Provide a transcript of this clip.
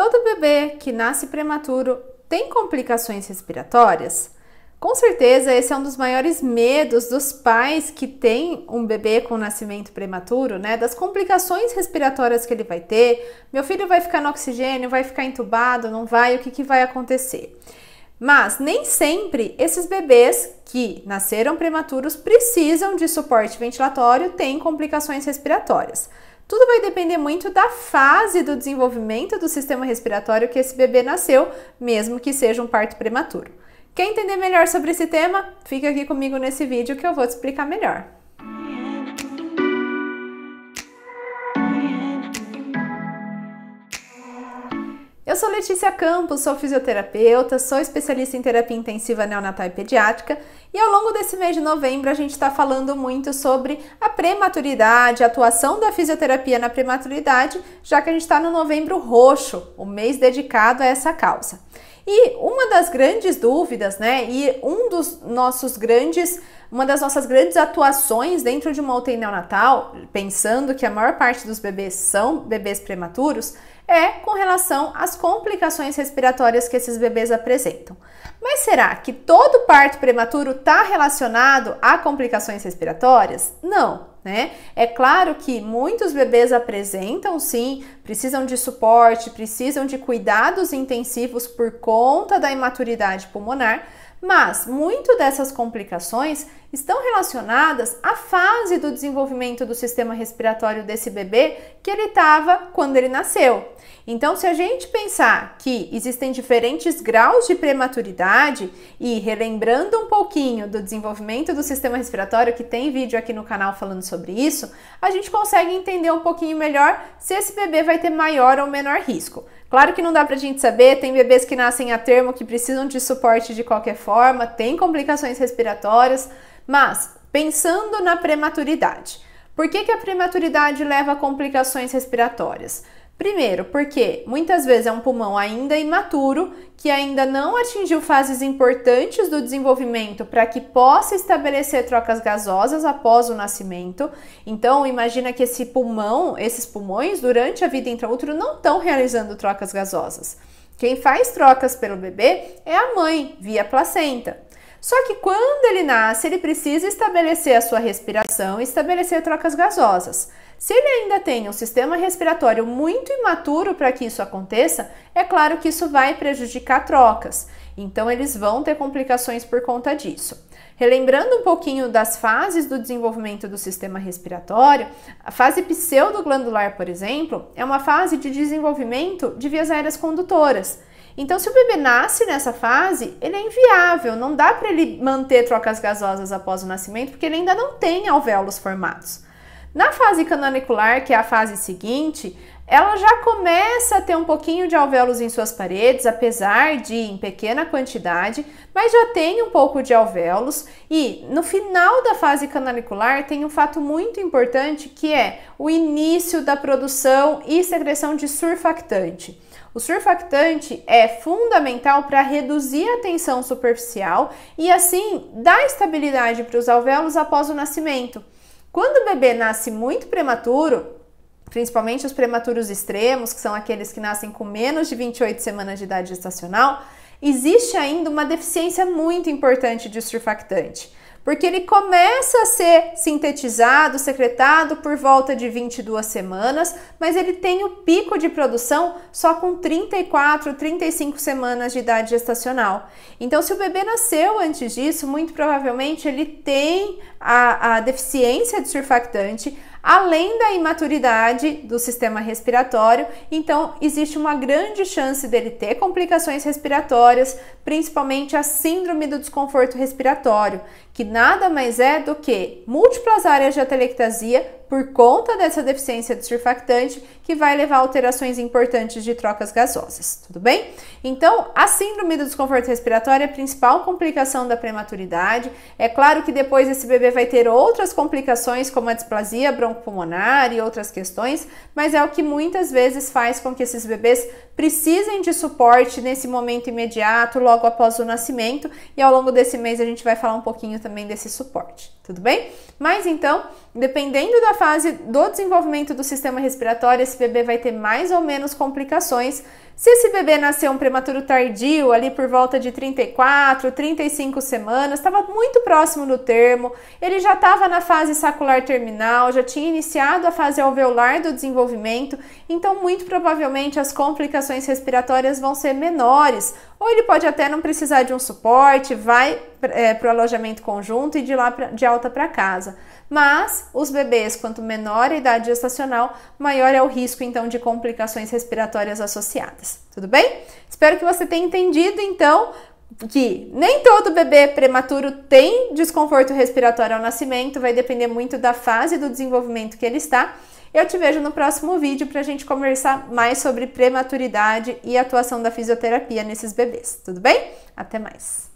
Todo bebê que nasce prematuro tem complicações respiratórias? Com certeza, esse é um dos maiores medos dos pais que têm um bebê com nascimento prematuro, né? Das complicações respiratórias que ele vai ter. Meu filho vai ficar no oxigênio, vai ficar entubado, não vai? O que vai acontecer? Mas nem sempre esses bebês que nasceram prematuros precisam de suporte ventilatório, têm complicações respiratórias. Tudo vai depender muito da fase do desenvolvimento do sistema respiratório que esse bebê nasceu, mesmo que seja um parto prematuro. Quer entender melhor sobre esse tema? Fica aqui comigo nesse vídeo que eu vou te explicar melhor. Eu sou Letícia Campos, sou fisioterapeuta, sou especialista em terapia intensiva neonatal e pediátrica e ao longo desse mês de novembro a gente está falando muito sobre a prematuridade, a atuação da fisioterapia na prematuridade, já que a gente está no Novembro Roxo, o mês dedicado a essa causa. E uma das grandes dúvidas, né, e uma das nossas grandes atuações dentro de uma UTI neonatal, pensando que a maior parte dos bebês são bebês prematuros, é com relação às complicações respiratórias que esses bebês apresentam. Mas será que todo parto prematuro está relacionado a complicações respiratórias? Não, né? É claro que muitos bebês apresentam sim, precisam de suporte, precisam de cuidados intensivos por conta da imaturidade pulmonar, mas muito dessas complicações estão relacionadas à fase do desenvolvimento do sistema respiratório desse bebê que ele estava quando ele nasceu. Então, se a gente pensar que existem diferentes graus de prematuridade e relembrando um pouquinho do desenvolvimento do sistema respiratório, que tem vídeo aqui no canal falando sobre isso, a gente consegue entender um pouquinho melhor se esse bebê vai ter maior ou menor risco. Claro que não dá pra gente saber, tem bebês que nascem a termo que precisam de suporte de qualquer forma, tem complicações respiratórias, mas pensando na prematuridade, por que a prematuridade leva a complicações respiratórias? Primeiro, porque muitas vezes é um pulmão ainda imaturo, que ainda não atingiu fases importantes do desenvolvimento para que possa estabelecer trocas gasosas após o nascimento. Então, imagina que esses pulmões, durante a vida intraútero, não estão realizando trocas gasosas. Quem faz trocas pelo bebê é a mãe, via placenta. Só que quando ele nasce, ele precisa estabelecer a sua respiração e estabelecer trocas gasosas. Se ele ainda tem um sistema respiratório muito imaturo para que isso aconteça, é claro que isso vai prejudicar trocas. Então, eles vão ter complicações por conta disso. Relembrando um pouquinho das fases do desenvolvimento do sistema respiratório, a fase pseudoglandular, por exemplo, é uma fase de desenvolvimento de vias aéreas condutoras. Então, se o bebê nasce nessa fase, ele é inviável, não dá para ele manter trocas gasosas após o nascimento, porque ele ainda não tem alvéolos formados. Na fase canalicular, que é a fase seguinte, ela já começa a ter um pouquinho de alvéolos em suas paredes, apesar de em pequena quantidade, mas já tem um pouco de alvéolos e no final da fase canalicular tem um fato muito importante que é o início da produção e secreção de surfactante. O surfactante é fundamental para reduzir a tensão superficial e assim dar estabilidade para os alvéolos após o nascimento. Quando o bebê nasce muito prematuro, principalmente os prematuros extremos, que são aqueles que nascem com menos de 28 semanas de idade gestacional, existe ainda uma deficiência muito importante de surfactante, porque ele começa a ser sintetizado, secretado por volta de 22 semanas, mas ele tem o pico de produção só com 34, 35 semanas de idade gestacional. Então, se o bebê nasceu antes disso, muito provavelmente ele tem a deficiência de surfactante, além da imaturidade do sistema respiratório, então existe uma grande chance dele ter complicações respiratórias, principalmente a síndrome do desconforto respiratório, que nada mais é do que múltiplas áreas de atelectasia por conta dessa deficiência de surfactante, que vai levar a alterações importantes de trocas gasosas, tudo bem? Então, a síndrome do desconforto respiratório é a principal complicação da prematuridade. É claro que depois esse bebê vai ter outras complicações, como a displasia broncopulmonar e outras questões, mas é o que muitas vezes faz com que esses bebês precisem de suporte nesse momento imediato, logo após o nascimento, e ao longo desse mês a gente vai falar um pouquinho também desse suporte, tudo bem? Mas então, dependendo da fase do desenvolvimento do sistema respiratório, esse bebê vai ter mais ou menos complicações, Se esse bebê nasceu um prematuro tardio, ali por volta de 34, 35 semanas, estava muito próximo do termo, ele já estava na fase sacular terminal, já tinha iniciado a fase alveolar do desenvolvimento, então muito provavelmente as complicações respiratórias vão ser menores, ou ele pode até não precisar de um suporte, vai para o alojamento conjunto e de lá de alta para casa. Mas os bebês, quanto menor a idade gestacional, maior é o risco então de complicações respiratórias associadas. Tudo bem? Espero que você tenha entendido então que nem todo bebê prematuro tem desconforto respiratório ao nascimento, vai depender muito da fase do desenvolvimento que ele está. Eu te vejo no próximo vídeo para a gente conversar mais sobre prematuridade e atuação da fisioterapia nesses bebês. Tudo bem? Até mais!